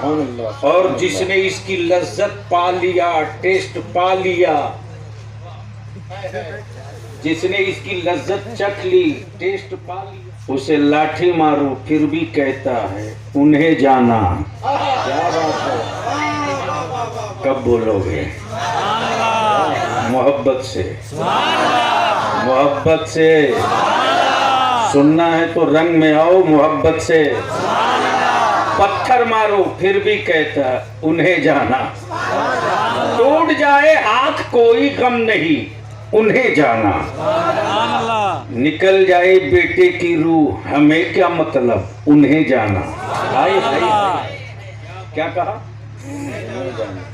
और जिसने इसकी लज्जत पा लिया, टेस्ट पा लिया, जिसने इसकी लज्जत चख ली, टेस्ट पा लिया, उसे लाठी मारो फिर भी कहता है उन्हें जाना। क्या बात है, कब बोलोगे? मोहब्बत से, मोहब्बत से। सुनना है तो रंग में आओ मोहब्बत से। पत्थर मारो फिर भी कहता उन्हें जाना। टूट जाए हाथ कोई गम नहीं, उन्हें जाना। निकल जाए बेटे की रूह हमें क्या मतलब, उन्हें जाना। हाय हाय, क्या कहा?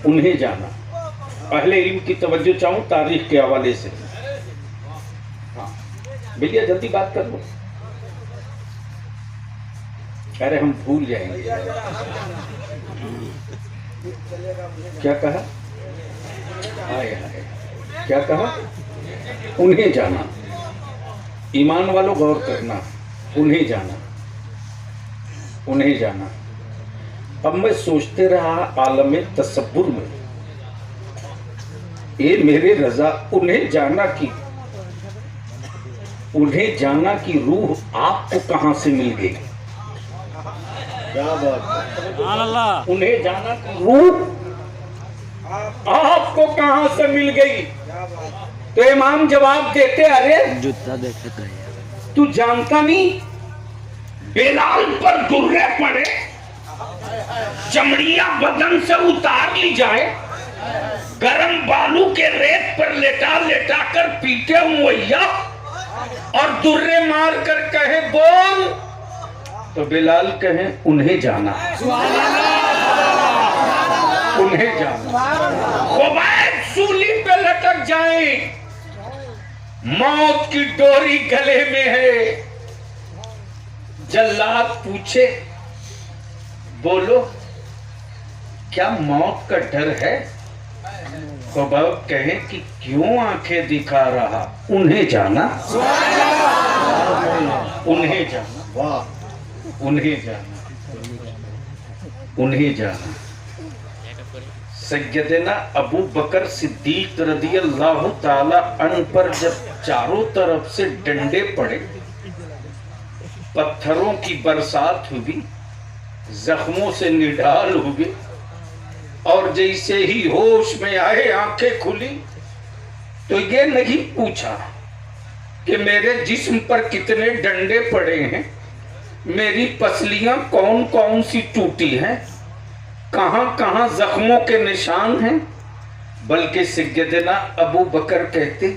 उन्हें जाना। पहले इल्म की तवज्जो चाहूं तारीख के हवाले से। हाँ भैया जल्दी बात कर लो, अरे हम भूल जाएंगे। क्या कहा? हाय हाय, क्या कहा? उन्हें जाना। ईमान वालों गौर करना, उन्हें जाना, उन्हें जाना। अब मैं सोचते रहा आलम तसब्बुर में, ये मेरे रजा उन्हें जाना की, उन्हें जाना की रूह आपको कहां से मिल गई? क्या बात है, उन्हें जाना की रूह आपको कहां से मिल गई? तो इमाम जवाब देते, अरे जूता देखते तू जानता नहीं, बेलाल पर दुर्रे पड़े, चमड़िया बदन से उतार ली जाए, गरम बालू के रेत पर लेटा लेटा कर पीटे मुहैया और दुर्रे मार कर कहे बोल, तो बेलाल कहे उन्हें जाना, उन्हें जाना। खुबैब सूली पे लटक जाए, मौत की डोरी गले में है, जल्लाद पूछे बोलो क्या मौत का डर है? खुबैब कहे कि क्यों आंखें दिखा रहा, उन्हें जाना, उन्हें जाना, वाह, उन्हें जाना, उन्हें जाना। सैयदना अबू बकर सिद्दीक रदियल्लाहु ताला अन्हु पर जब चारों तरफ से डंडे पड़े, पत्थरों की बरसात हुई, जख्मों से निढाल हुए, और जैसे ही होश में आए आंखें खुली तो ये नहीं पूछा कि मेरे जिस्म पर कितने डंडे पड़े हैं, मेरी पसलियां कौन कौन सी टूटी हैं, कहां कहां जख्मों के निशान हैं, बल्कि सैयदना अबू बकर कहते,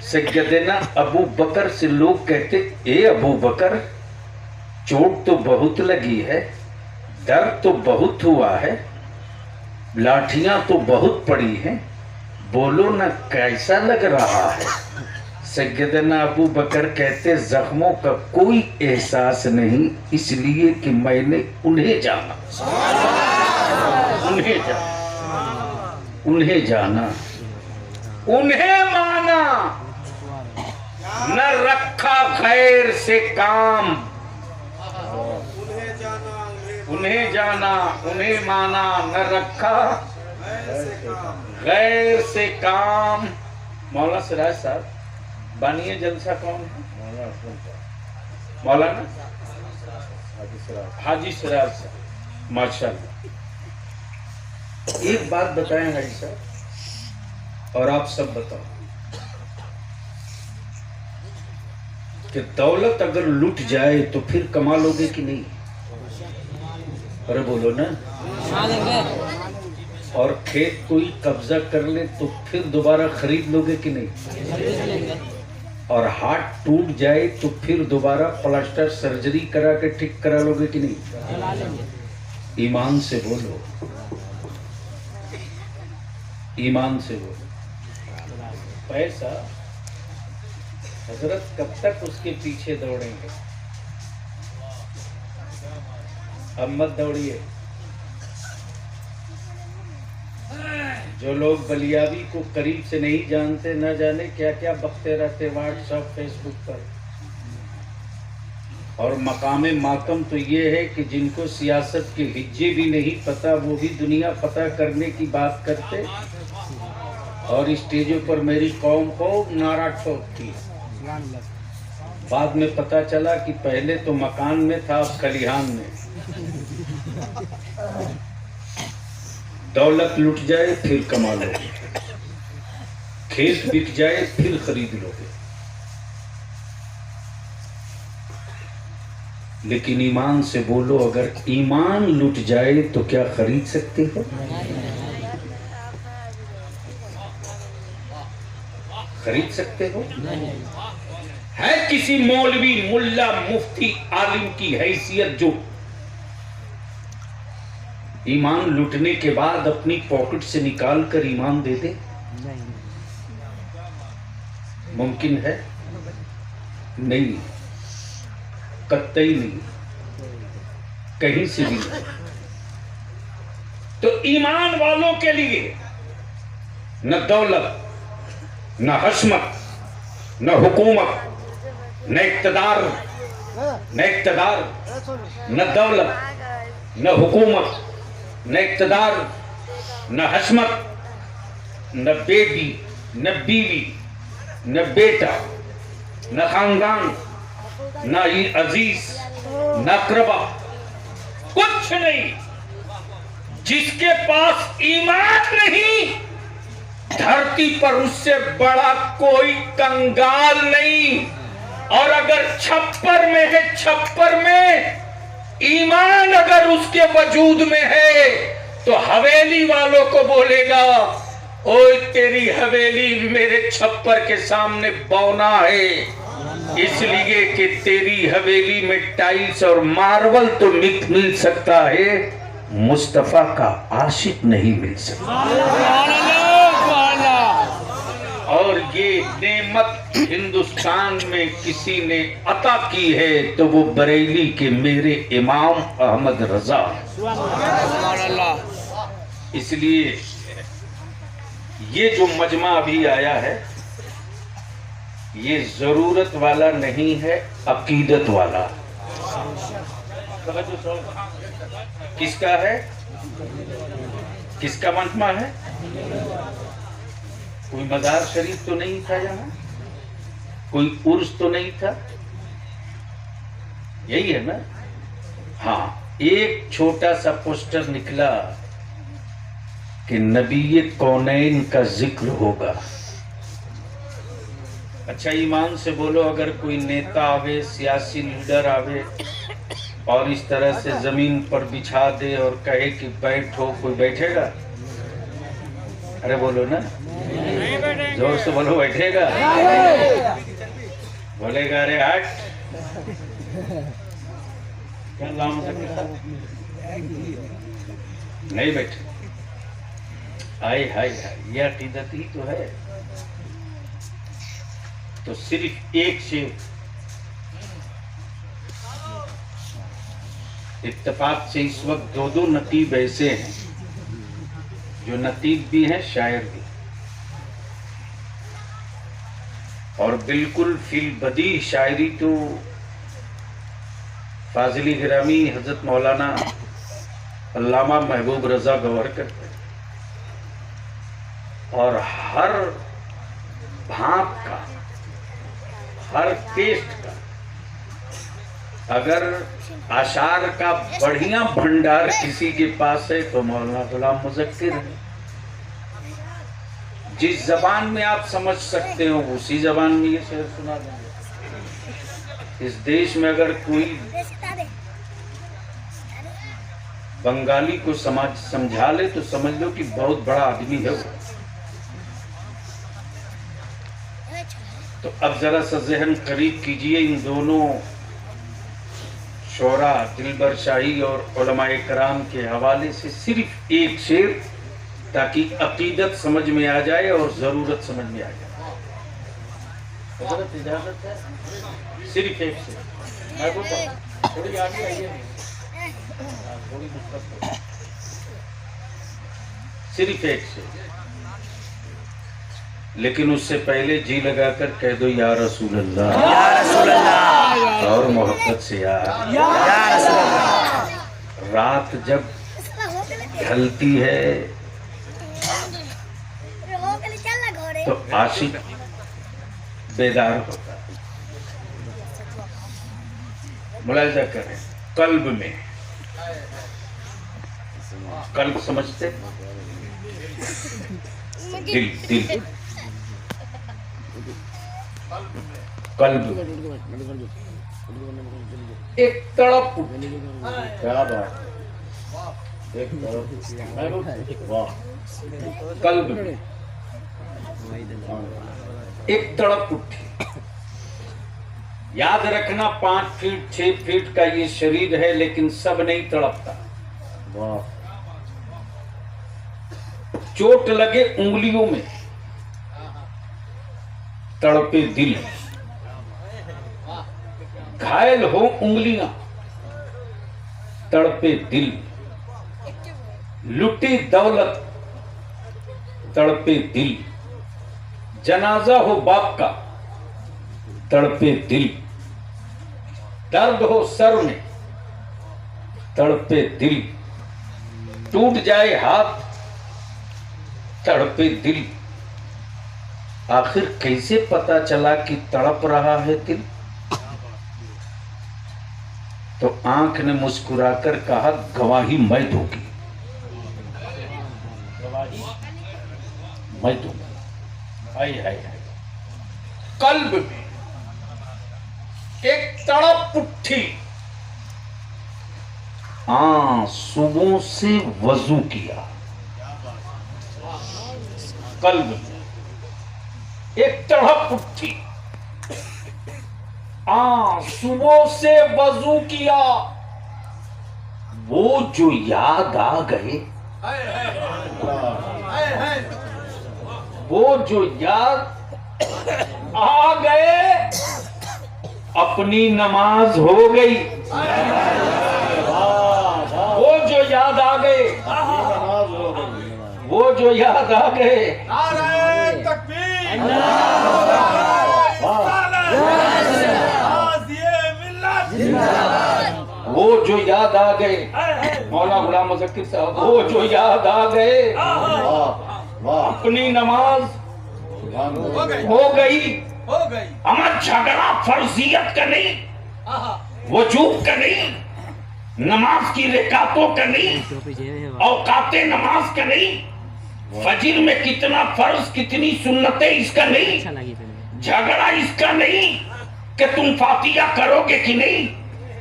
सैयदना अबू बकर से लोग कहते, ए अबू बकर चोट तो बहुत लगी है, दर्द तो बहुत हुआ है, लाठियां तो बहुत पड़ी हैं, बोलो ना कैसा लग रहा है? सैयदना अबू बकर कहते, जख्मों का कोई एहसास नहीं, इसलिए कि मैंने उन्हें जाना, उन्हें जाना, उन्हें जाना, उन्हें माना, न रखा खैर से काम, उन्हें जाना, उन्हें माना, न रखा गैर से काम। मौलाना सिराज साहब बानिए जलसा कौन है? मौलाना हाजी सिराज साहब, माशाल्लाह। एक बात बताएं हाजी साहब, और आप सब बताओ कि दौलत अगर लुट जाए तो फिर कमा लोगे कि नहीं? अरे बोलो ना। और खेत कोई कब्जा कर ले तो फिर दोबारा खरीद लोगे कि नहीं? और हाथ टूट जाए तो फिर दोबारा प्लास्टर सर्जरी करा के ठीक करा लोगे कि नहीं? ईमान से बोलो, ईमान से बोलो। पैसा हजरत कब तक उसके पीछे दौड़ेंगे? अब मत दौड़िए। जो लोग बलियावी को करीब से नहीं जानते, न जाने क्या क्या बकते रहते व्हाट्सएप फेसबुक पर। और मकाम मातम तो ये है कि जिनको सियासत के हिज्जे भी नहीं पता वो भी दुनिया पता करने की बात करते, और स्टेजों पर मेरी कौम को नारा ठोकती। बाद में पता चला कि पहले तो मकान में था, अब खलिहान में। दौलत लुट जाए फिर कमा लोगे, खेत बिक जाए फिर खरीद लोगे, लेकिन ईमान से बोलो, अगर ईमान लुट जाए तो क्या खरीद सकते हो? खरीद सकते हो? है किसी मौलवी, मुल्ला, मुफ्ती, आलिम की हैसियत जो ईमान लुटने के बाद अपनी पॉकेट से निकाल कर ईमान दे दे? मुमकिन है? नहीं, कतई नहीं, कहीं से भी नहीं। तो ईमान वालों के लिए न दौलत, न हशमत, न हुकूमत, न इक्तदार, न दौलत, न हुकूमत, न इक्तदार, न हशमत, न बेबी, न बीवी, न बेटा, न खानदान, न ही अजीज, न अकरबा, कुछ नहीं। जिसके पास ईमान नहीं, धरती पर उससे बड़ा कोई कंगाल नहीं। और अगर छप्पर में है, छप्पर में ईमान अगर उसके वजूद में है, तो हवेली वालों को बोलेगा, ओए तेरी हवेली मेरे छप्पर के सामने बौना है, इसलिए कि तेरी हवेली में टाइल्स और मार्बल तो मिल सकता है, मुस्तफा का आशिक नहीं मिल सकता। और ये नेमत हिंदुस्तान में किसी ने अता की है तो वो बरेली के मेरे इमाम अहमद रजा। इसलिए ये जो मजमा अभी आया है, ये जरूरत वाला नहीं है, अकीदत वाला। किसका है? किसका मजमा है? कोई मजार शरीफ तो नहीं था यहाँ, कोई उर्स तो नहीं था, यही है ना? हाँ, एक छोटा सा पोस्टर निकला कि नबी कौनैन का जिक्र होगा। अच्छा, ईमान से बोलो, अगर कोई नेता आवे, सियासी लीडर आवे और इस तरह से जमीन पर बिछा दे और कहे कि बैठो, कोई बैठेगा? अरे बोलो ना, जोर से बोलो, बैठेगा? बोलेगा अरे हट, क्या नाम है? नहीं बैठे। हाय हाय हाय, ये अकीदत ही तो है। तो सिर्फ एक शेर, इत्तेफाक से इस वक्त दो दो नतीब ऐसे हैं जो नतीब भी हैं, शायर भी, और बिल्कुल फिल बदी शायरी तो फाजिली गिरामी हजरत मौलाना अल्लामा महबूब रजा गौहर करते हैं। और हर भाप का, हर टेस्ट का, अगर आशार का बढ़िया भंडार किसी के पास है तो मौलाना गुलाम मुज़क्किर है। जिस जबान में आप समझ सकते हो उसी जबान में ये शेर सुना देंगे। इस देश में अगर कोई बंगाली को समझा ले तो समझ लो कि बहुत बड़ा आदमी है वो। तो अब जरा सा जहन करीब कीजिए इन दोनों शोरा दिलबर शाही और उलमाए कराम के हवाले से सिर्फ एक शेर, ताकि अकीदत समझ में आ जाए और जरूरत समझ में आ जाए। हजरत इजाजत है? सिर्फ एक शेर। मैं बोलता थोड़ी आगे आइए, थोड़ी दिक्कत, सिर्फ एक शेर। लेकिन उससे पहले जी लगाकर कह दो या रसूल अल्लाह, या रसूल अल्लाह। और मोहब्बत से यार। रात जब ढलती है तो आशिक बेदार होता है। मुलाहिजा करें, कल्ब में, कल्ब समझते, दिल, दिल, कल्ब एक तड़प, क्या बात, एक तड़प, वाह, कल्ब में एक तड़प उठी। याद रखना 5 फीट 6 फीट का ये शरीर है, लेकिन सब नहीं तड़पता। वाह, चोट लगे उंगलियों में, तड़पे दिल, घायल हो उंगलियां, तड़पे दिल, लुटी दौलत, तड़पे दिल, जनाजा हो बाप का, तड़पे दिल, दर्द हो सर में, तड़पे दिल, टूट जाए हाथ, तड़पे दिल। आखिर कैसे पता चला कि तड़प रहा है दिल? तो आंख ने मुस्कुराकर कहा, गवाही मैं दूंगी, गवाही मैं दूंगी। हाय हाय हाय, कल्ब में एक तड़प उठी, आंसुओं से वजू किया। कल्ब में एक तड़प उठी, आंसुओं से वजू किया। वो जो याद आ गए, वो जो याद आ गए, अपनी नमाज हो गई। वो जो याद आ गए, वो जो याद आ गए, वो जो याद आ गए, मौला गुलाम मुज़क्किर साहब, वो जो याद आ गए, अपनी नमाज हो गई। हमारा झगड़ा फर्जियत का नहीं, वजूब का नहीं, नमाज की रिकातों का नहीं, औकाते नमाज का नहीं, फजर में कितना फर्ज कितनी सुन्नतें इसका नहीं, झगड़ा इसका नहीं कि तुम फातिहा करोगे कि नहीं,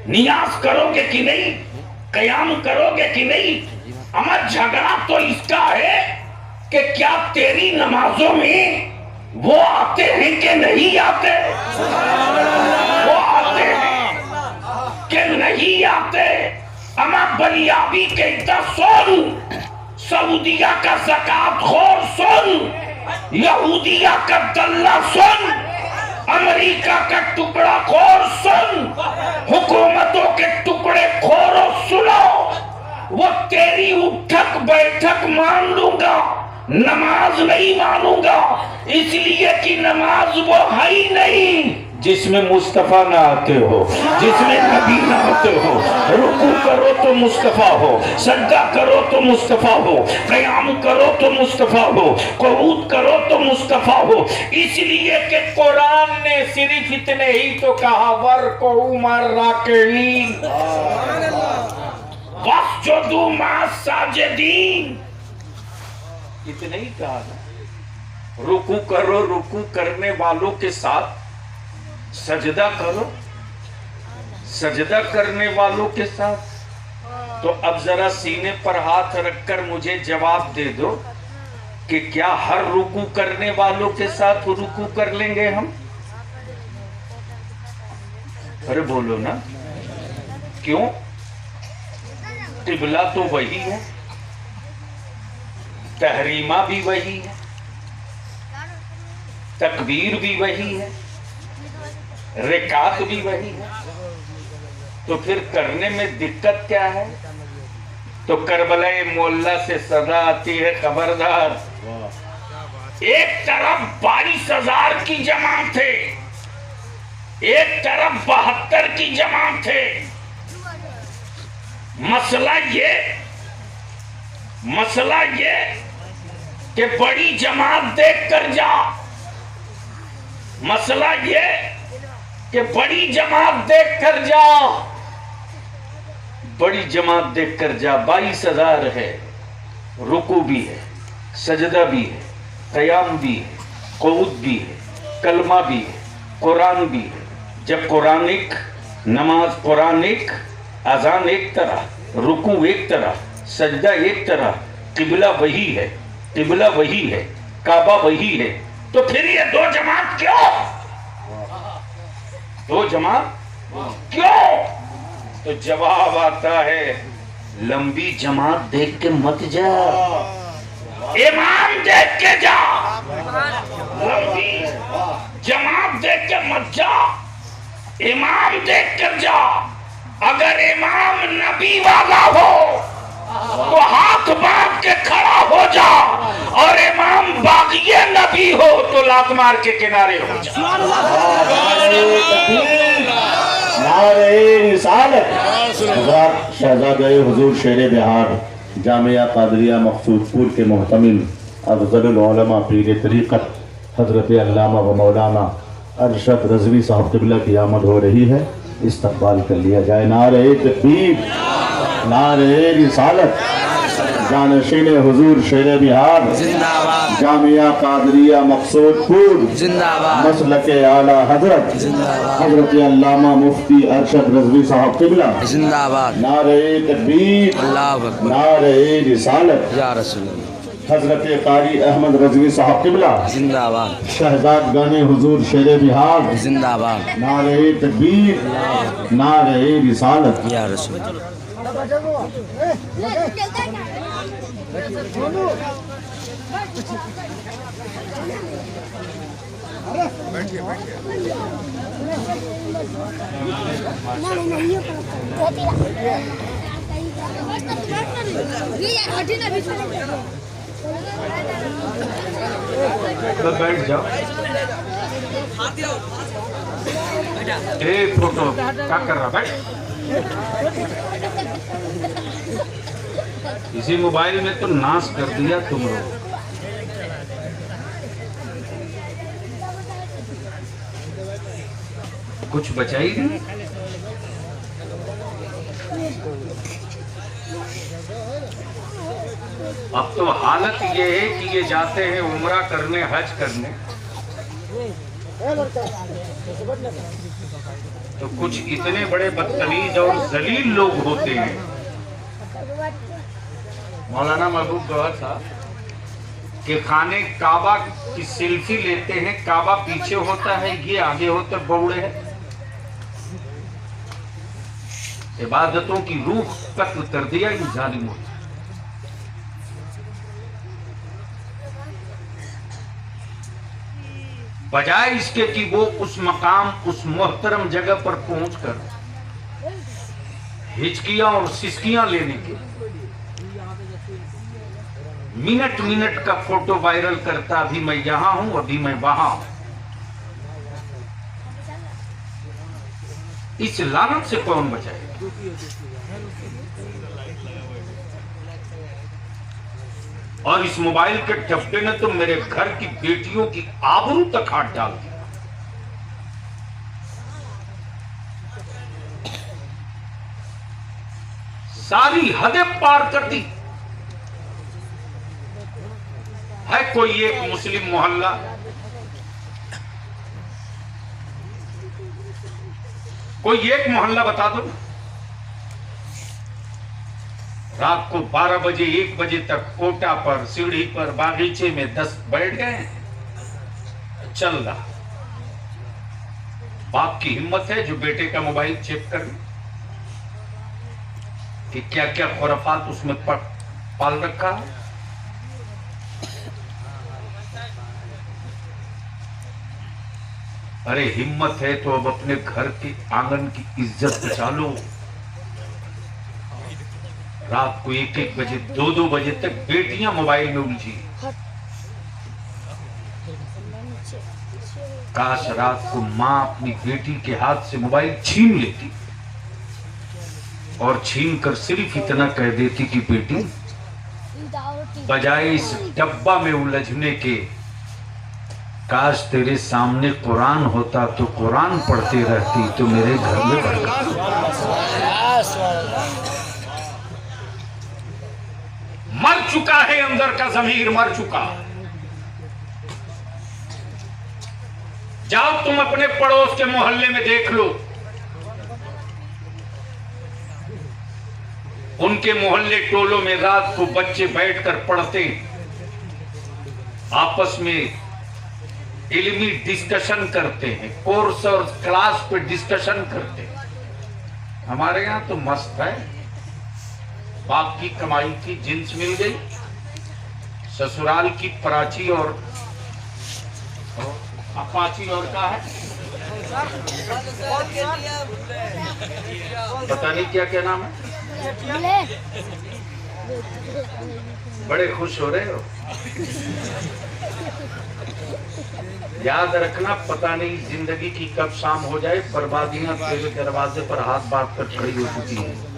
नियाज करोगे कि नहीं, कयाम करोगे कि नहीं। हमारा झगड़ा तो इसका है कि क्या तेरी नमाजों में वो आते हैं कि नहीं आते, वो आते हैं कि नहीं आते। अमा बलियाबी के सुन, सऊदिया का ज़कात खोर सुन, यहूदिया का दल्ला सुन, अमेरिका का टुकड़ा खोर सुन, हुकूमतों के टुकड़े खोरो सुनो। वो तेरी उठक बैठक मान लूंगा, नमाज नहीं मानूंगा, इसलिए कि नमाज वो है ही नहीं जिसमें मुस्तफा ना आते हो, जिसमें नबी ना आते हो। रुकू करो तो मुस्तफा हो, सजदा करो तो मुस्तफा हो, क़याम करो तो मुस्तफा हो, क़ुऊद करो तो मुस्तफा हो। इसलिए कि कुरान ने सिर्फ इतने ही तो कहा, वरकऊ मर्राकीन वस्जुदू मास्साजिदीन, इतने ही कहा ना। रुकू करो, रुकू करने वालों के साथ सजदा करो, सजदा करने वालों के साथ। तो अब जरा सीने पर हाथ रखकर मुझे जवाब दे दो कि क्या हर रुकू करने वालों के साथ रुकू कर लेंगे हम? अरे बोलो ना, क्यों? किबला तो वही है, तहरीमा भी वही है, तकबीर भी वही है, रिकात भी वही है, तो फिर करने में दिक्कत क्या है? तो करबला मोहल्ला से सदा आती है, खबरदार। एक तरफ 22,000 की जमात है, एक तरफ 72 की जमात है। मसला ये कि बड़ी जमात देख कर जा। मसला ये कि बड़ी जमात देख कर जा। बड़ी जमात देख कर जा। 22,000 है। रुकू भी है, सजदा भी है, क़याम भी है, क़ुऊद भी है, कलमा भी है, कुरान भी है। जब कुरानिक नमाज, कुरानिक अजान एक तरह, रुकू एक तरह, सजदा एक तरह, किबला वही है, किबला वही है, काबा वही है, तो फिर ये 2 जमात क्यों? 2 जमात क्यों? तो जवाब आता है, लंबी जमात देख के मत जा, इमाम देख के जा। लंबी जमात देख के मत जा, इमाम देख कर जा। अगर इमाम नबी वाला हो तो हाथ बांध के खड़ा हो जा, और इमाम बागिए नबी हो तो लात मार के किनारे हो जा। नारे रिसालत। शहजादे हुजूर शेर बिहार जामिया कादरिया मखसूदपुर के मोहतमिल अफजलुल उलमा पीर तरीक़त हजरत अल्लामा व मौलाना अरशद रज़वी साहब क़िबला की आमद हो रही है। इस्तक़बाल कर लिया जाए। नारे तकबीर, नारे रिसालत। जानशीन हुजूर शेर बिहार जामिया कादरिया मकसूदपुर मसलके आला हजरत हजरत अल्लामा मुफ्ती अरशद रज़वी साहब क़िबला जिंदाबाद। नारे तकबीर, नारे रिसालत। या रसूल हजरत कारी अहमद रज़वी साहब क़िबला जिंदाबाद। शहजाद गाने हुजूर शेर बिहार जिंदाबाद। नारे तकबीर, नारे रिसालत। या रसूल। बैठ जाओ। फोटो क्या कर रहा? बैठ। इसी मोबाइल में तो नाश कर दिया तुम लोग। कुछ बचा ही नहीं। अब तो हालत ये है कि ये जाते हैं उम्रा करने, हज करने, तो कुछ इतने बड़े बदतमीज और जलील लोग होते हैं। मौलाना महबूब गौहर साहब के खाने काबा की सेल्फी लेते हैं। काबा पीछे होता है, ये आगे होते बौड़े हैं। इबादतों की रूह कत्ल कर दिया इन जालिमों ने। बजाय इसके कि वो उस मकाम, उस मोहतरम जगह पर पहुंचकर हिचकियां और सिसकियां लेने के, मिनट मिनट का फोटो वायरल करता, अभी मैं यहां हूं, अभी मैं वहां हूं। इस लानत से कौन बचाए? और इस मोबाइल के टप्पे ने तो मेरे घर की बेटियों की आबरू तक हाथ डाल दिया। सारी हदें पार कर दी है। कोई एक मुस्लिम मोहल्ला, कोई एक मोहल्ला बता दो, रात को 12 बजे 1 बजे तक कोटा पर, सीढ़ी पर, बागीचे में 10 बैठ गए, चल रहा। बाप की हिम्मत है जो बेटे का मोबाइल चेक कर कि क्या क्या खुराफात उसमें पाल रखा है। अरे हिम्मत है तो अब अपने घर के आंगन की इज्जत बचा लो। रात को 1-1 बजे 2-2 बजे तक बेटियां मोबाइल में उलझी। काश रात को माँ अपनी बेटी के हाथ से मोबाइल छीन लेती और छीन कर सिर्फ इतना कह देती कि बेटी, बजाय इस डब्बा में उलझने के काश तेरे सामने कुरान होता तो कुरान पढ़ते रहती तो मेरे घर में बरकत। मर चुका है अंदर का ज़मीर, मर चुका। जाओ तुम अपने पड़ोस के मोहल्ले में देख लो, उनके मोहल्ले टोलों में रात को बच्चे बैठकर पढ़ते, आपस में इल्मी डिस्कशन करते हैं, कोर्स और क्लास पे डिस्कशन करते हैं। हमारे यहाँ तो मस्त है, बाप की कमाई की जिन्स मिल गई, ससुराल की प्राची और अपाची और का है पता नहीं क्या क्या नाम है। बड़े खुश हो रहे हो, याद रखना पता नहीं जिंदगी की कब शाम हो जाए, बर्बादियां तेरे दरवाजे पर हाथ बांध कर खड़ी हो चुकी हैं।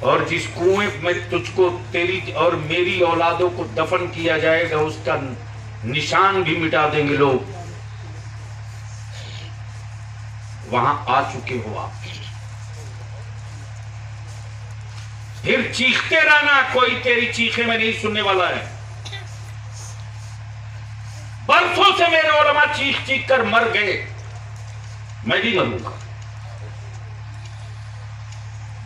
और जिस कुएं में तुझको, तेरी और मेरी औलादों को दफन किया जाएगा, उसका निशान भी मिटा देंगे लोग। वहां आ चुके हो आप, फिर चीखते रहना, कोई तेरी चीखे में नहीं सुनने वाला है। बरसों से मेरे उलमा चीख चीख कर मर गए, मैं भी मरूंगा।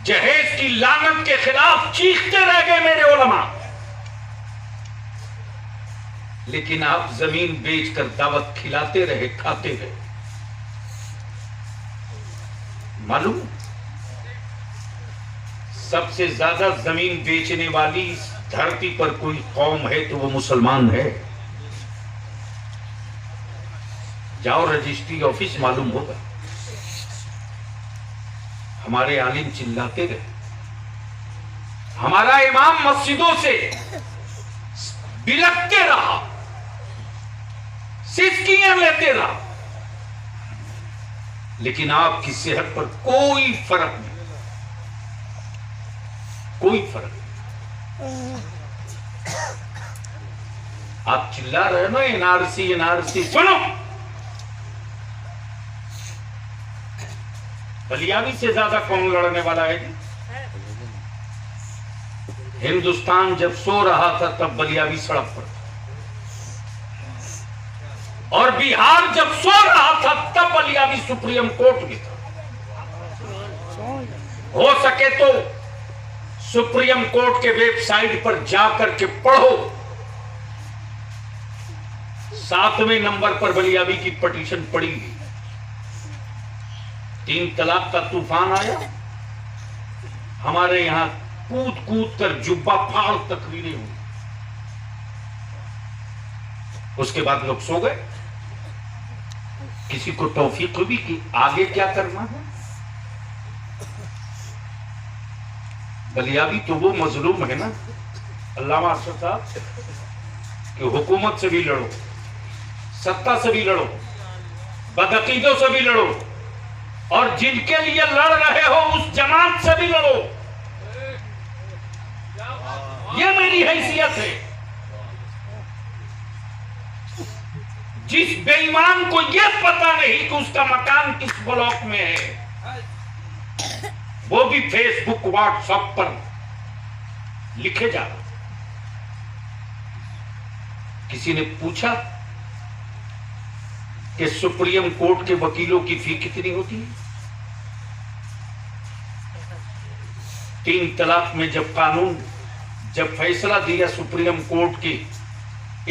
जहेज की लानत के खिलाफ चीखते रह गए मेरे उलमा, लेकिन आप जमीन बेचकर दावत खिलाते रहे, खाते रहे। मालूम, सबसे ज्यादा जमीन बेचने वाली इस धरती पर कोई कौम है तो वो मुसलमान है। जाओ रजिस्ट्री ऑफिस, मालूम होगा। हमारे आलिम चिल्लाते रहे, हमारा इमाम मस्जिदों से बिलखते रहा, सिसकियां लेते रहा, लेकिन आपकी सेहत पर कोई फर्क नहीं, कोई फर्क नहीं। आप चिल्ला रहे ना एनआरसी एनआरसी, सुनो, बलियावी से ज्यादा कौन लड़ने वाला है? हिंदुस्तान जब सो रहा था तब बलियावी सड़क पर, और बिहार जब सो रहा था तब बलियावी सुप्रीम कोर्ट में था। हो सके तो सुप्रीम कोर्ट के वेबसाइट पर जाकर के पढ़ो, 7वें नंबर पर बलियावी की पिटीशन पड़ी हुई। 3 तलाक का तूफान आया, हमारे यहां कूद कूद कर जुब्बा फाड़ तकरीरें हुई। उसके बाद लोग सो गए, किसी को तौफीक हुई कि आगे क्या करना है। बलियावी तो वो मजलूम है ना, अल्लामा अशरफ साहब, कि हुकूमत से भी लड़ो, सत्ता से भी लड़ो, बदअकीदों से भी लड़ो, और जिनके लिए लड़ रहे हो उस जमात से भी लड़ो। यह मेरी हैसियत है। जिस बेईमान को यह पता नहीं कि उसका मकान किस ब्लॉक में है, वो भी फेसबुक व्हाट्सएप पर लिखे जा रहा। किसी ने पूछा कि सुप्रीम कोर्ट के वकीलों की फी कितनी होती है? 3 तलाक में जब फैसला दिया सुप्रीम कोर्ट के,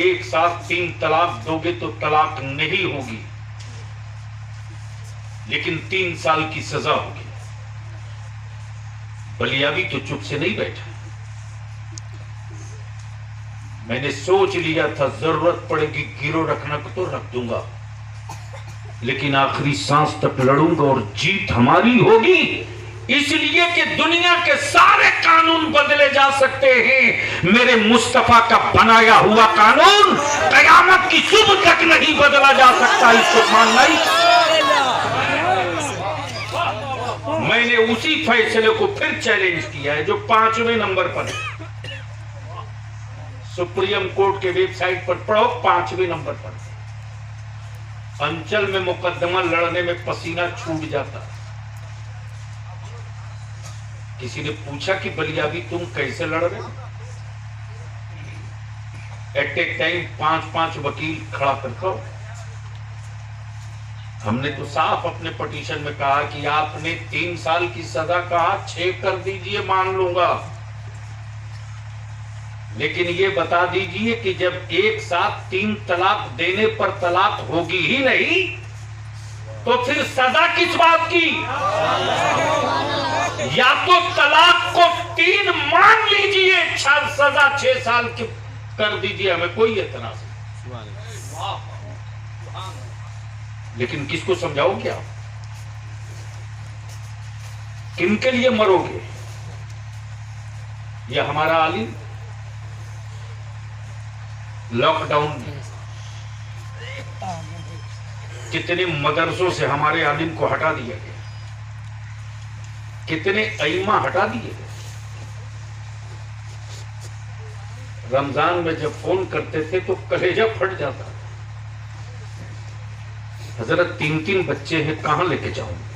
एक साथ 3 तलाक दोगे तो तलाक नहीं होगी, लेकिन 3 साल की सजा होगी। बलियावी तो चुप से नहीं बैठा। मैंने सोच लिया था जरूरत पड़ेगी गिरो रखना को तो रख दूंगा, लेकिन आखिरी सांस तक लड़ूंगा और जीत हमारी होगी। इसलिए कि दुनिया के सारे कानून बदले जा सकते हैं, मेरे मुस्तफा का बनाया हुआ कानून कयामत की सुबह तक नहीं बदला जा सकता। इसको मानना ही। मैंने उसी फैसले को फिर चैलेंज किया है जो 5वें नंबर पर है। सुप्रीम कोर्ट के वेबसाइट पर पढ़ो, 5वें नंबर पर। अंचल में मुकदमा लड़ने में पसीना छूट जाता। किसी ने पूछा कि बलियाबी तुम कैसे लड़ रहे हो? एट ए टाइम 5-5 वकील खड़ा करता। हमने तो साफ अपने पिटीशन में कहा कि आपने 3 साल की सजा कहा, 6 कर दीजिए, मान लूंगा, लेकिन ये बता दीजिए कि जब एक साथ 3 तलाक देने पर तलाक होगी ही नहीं तो फिर सजा किस बात की? या तो तलाक को 3 मान लीजिए, सजा 6 साल की कर दीजिए, हमें कोई एतराज नहीं। लेकिन किसको समझाओगे आप? किनके लिए मरोगे? यह हमारा आलिम लॉकडाउन में कितने मदरसों से हमारे आलिम को हटा दिया गया, कितने अइमा हटा दिए गए। रमजान में जब फोन करते थे तो कलेजा फट जाता। हजरत 3-3 बच्चे हैं, कहां लेके जाऊंगे?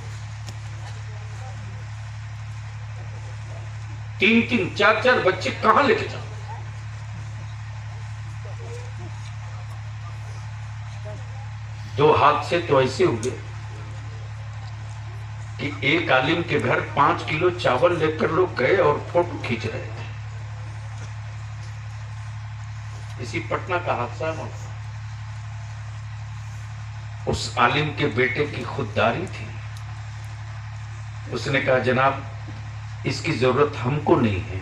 3-3 4-4 बच्चे कहां लेके जाऊं? दो हादसे तो ऐसे हुए कि एक आलिम के घर 5 किलो चावल लेकर लोग गए और फोटो खींच रहे थे। इसी पटना का हादसा है। उस आलिम के बेटे की खुददारी थी। उसने कहा जनाब इसकी जरूरत हमको नहीं है,